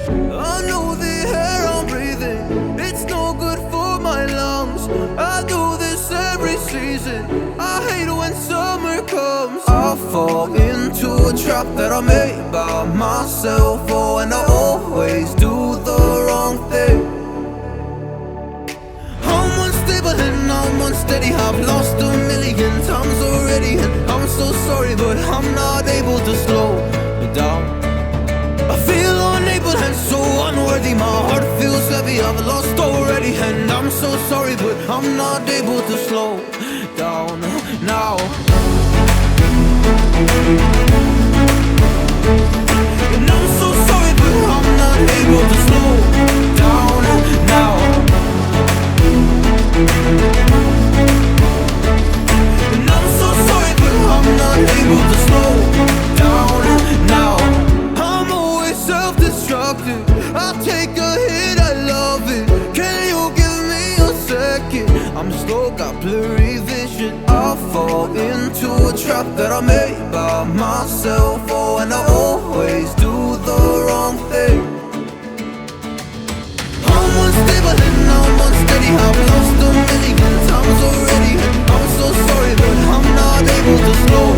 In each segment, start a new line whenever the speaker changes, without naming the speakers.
I know the air I'm breathing, it's no good for my lungs. I do this every season, I hate when summer comes. I fall into a trap that I made by myself. Oh, and I always do the wrong thing. I'm unstable and I'm unsteady, I've lost a million times already, and I'm so sorry, but I'm not able to slow down. I feel unable and so unworthy, my heart feels heavy, I've lost already, and I'm so sorry, but I'm not able to slow down now. And I'm so sorry, but I'm not able to slow down now. And I'm so sorry, but I'm not able to slow down now. I'm always self-destructive, I take a hit, I love it. Can you give me a second? I'm slow, got blurry vision. I fall into a trap that I made by myself. Oh, and I always do the wrong thing. I'm unstable and I'm unsteady, I've lost a million times already, and I'm so sorry, but I'm not able to slow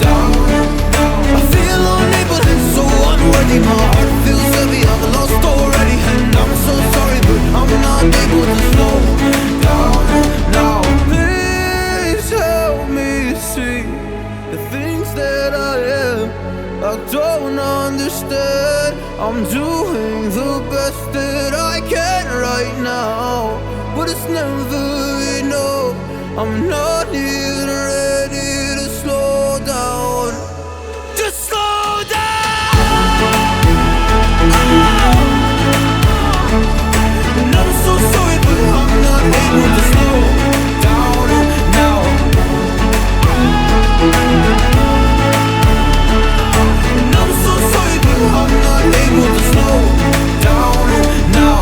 down. I feel unable and so unworthy, my heart feels heavy, I've lost already, and I'm so sorry, but I'm not able to slow down now. Please help me see the things that I am, I don't understand. I'm doing the best that I can right now, but it's never enough. I'm not even ready to slow down. Just slow down. And I'm so sorry, but I'm not able to slow down now. And I'm so sorry, but I'm not able to slow down now.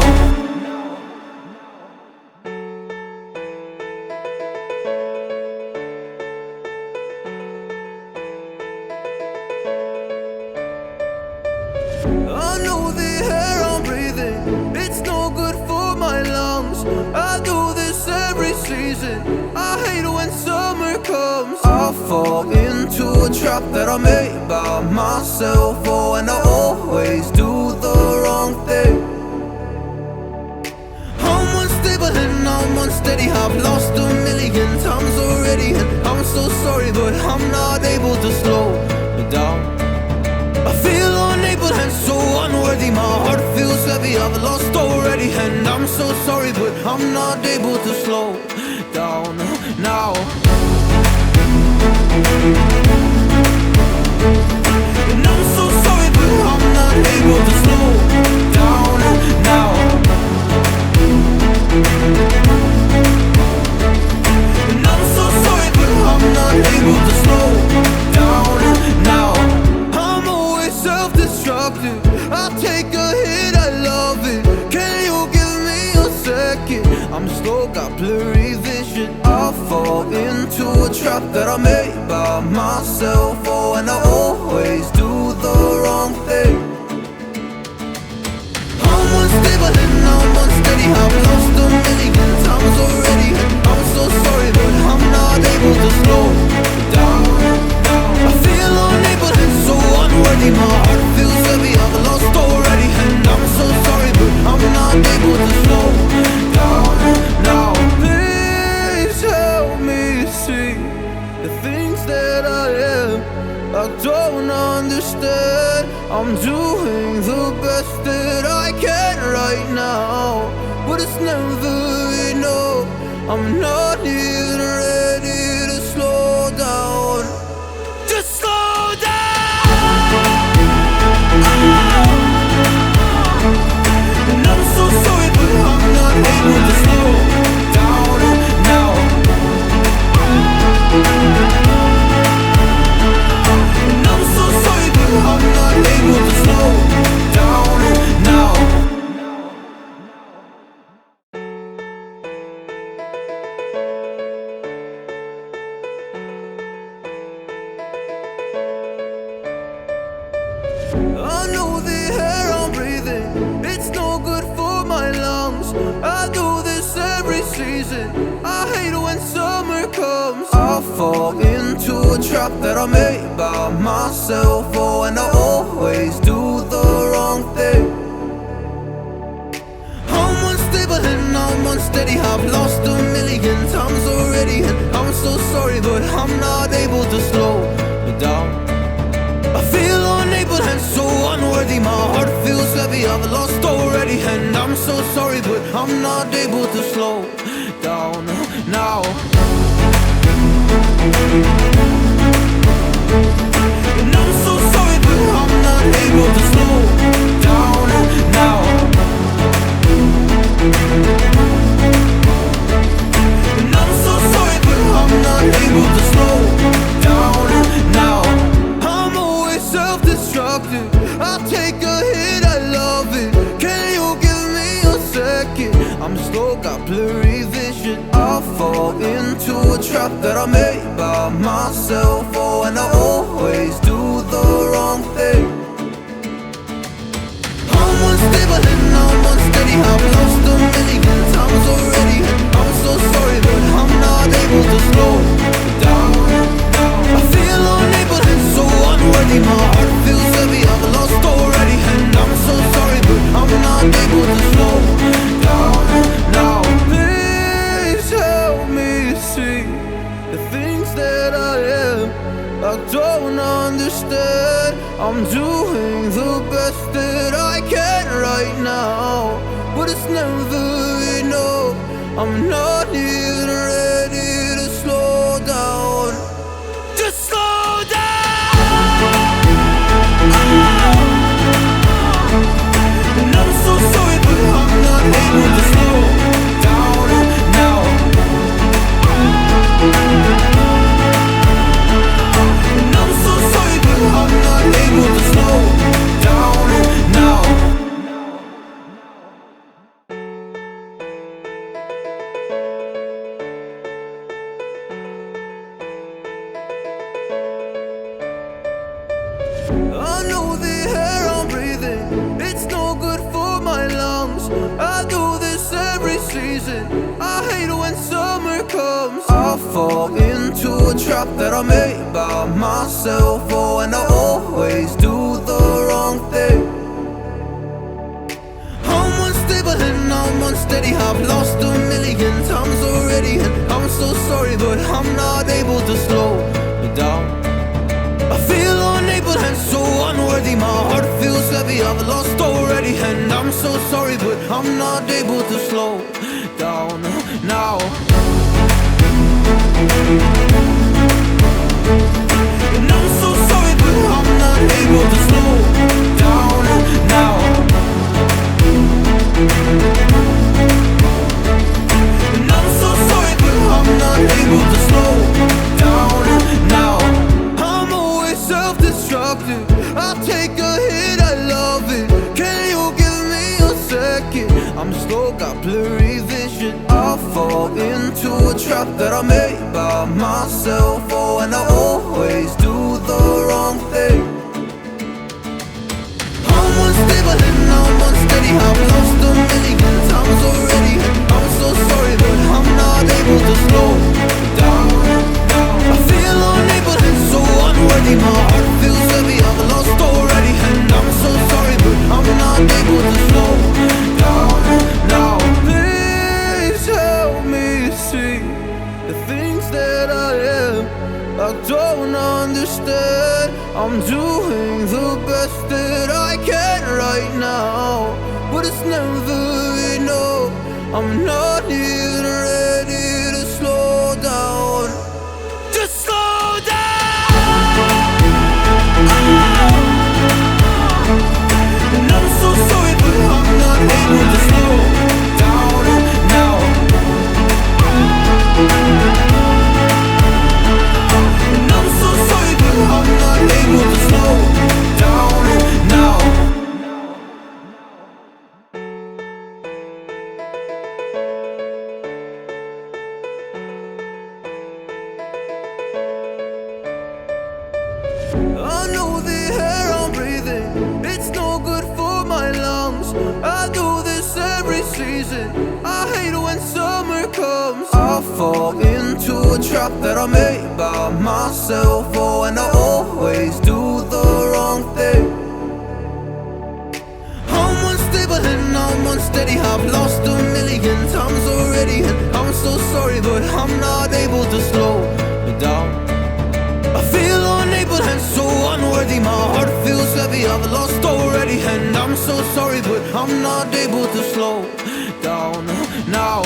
I know the air I'm breathing, it's no good for my lungs. I do this every season, I hate when summer comes. I fall into a trap that I made by myself. Oh, and I always do the wrong thing. I'm unstable and I'm unsteady, I've lost a million times already, and I'm so sorry, but I'm not able to slow down. I feel unable and so unworthy, my heart feels heavy, I've lost already, and I'm so sorry, but I'm not able to slow down now. And I'm so sorry, but I'm not able to slow down now. And I'm so sorry, but I'm not able to slow down now. I'm always self-destructive, I take a hit, I love it. Can you give me a second? I'm slow, got blurry vision. I fall into a trap that I made by myself. Oh, and I always do the wrong thing. I'm unstable and I'm unsteady, I've lost a million times already, and I'm so sorry, but I'm not able to slow down. I feel unable and so unworthy, my heart feels heavy, I've lost already, and I'm so sorry, but I'm not able to slow down now. Please help me see the things that I am, I don't understand. I'm doing the best that I can right now, but it's never enough. I'm not even ready to slow down. Just slow down. And I'm so sorry, but I'm not able to slow down now. And I'm so sorry, but I'm not able to slow down now. I know the air I'm breathing, season. I hate when summer comes. I fall into a trap that I made by myself. Oh, and I always do the wrong thing. I'm unstable and I'm unsteady. I've lost a million times already, and I'm so sorry, but I'm not able to slow down. I feel unable and so unworthy. My heart feels heavy, I've lost already, and I'm so sorry, but I'm not able to slow down now. And I'm so sorry, but I'm not able to slow down now. And I'm so sorry, but I'm not able to slow down now. I'm always self-destructive. I take a hit, I love it. Can you give me a second? I'm slow, got blurry vision. I fall into a trap that I made by myself. Oh, and I always do the wrong thing. I'm unstable and I'm unsteady. I've lost a million times already, and I'm so sorry, but I'm not able to slow down. I feel unable and so unworthy. My heart feels heavy, I've lost already, and I'm so sorry, but I'm not able to slow down now. Please help me see the things that I am. I don't understand. I'm doing the best that I can right now, but it's never enough. I'm not even ready to slow down. Just slow down. And I'm so sorry, but I'm not able to slow down now. And I'm so sorry, but I'm not able to slow down now. I know the air I'm breathing, it's no good for my lungs. I do this every season. I hate when summer comes. I fall into a trap that I made by myself. Oh, and I always do the wrong thing. I'm unstable and I'm unsteady. I've lost a million times already, and I'm so sorry, but I'm not able to slow down. I feel unable and so unworthy. My heart feels heavy, I've lost already, and I'm so sorry, but I'm not able to slow down now. And I'm so sorry, but I'm not able to slow down now. And I'm so sorry, but I'm not able to slow down now. Self-destructive. I take a hit, I love it. Can you give me a second? I'm slow, got blurry vision. I fall into a trap that I made by myself. Oh, and I always do the wrong thing. I'm unstable and I'm unsteady. I've lost a million times already, and I'm so sorry, but I'm not able to slow down. I feel unable and so unworthy. My heart feels heavy, I've lost already, and I'm so sorry, but I'm not able to slow down now. Please help me see the things that I am. I don't understand. I'm doing the best that I can right now, but it's never enough. I'm not even ready to slow down. Just slow down. And I'm so sorry, but I'm not able to slow down now. And I'm so sorry, but I'm not able to slow down now. I know the air I'm breathing, it's no good for my lungs. I do this every season. I hate when summer comes. fall into a trap that I made by myself. Oh, and I always do the wrong thing. I'm unstable and I'm unsteady. I've lost a million times already, and I'm so sorry, but I'm not able to slow down. I feel unable and so unworthy. My heart feels heavy, I've lost already, and I'm so sorry, but I'm not able to slow down now.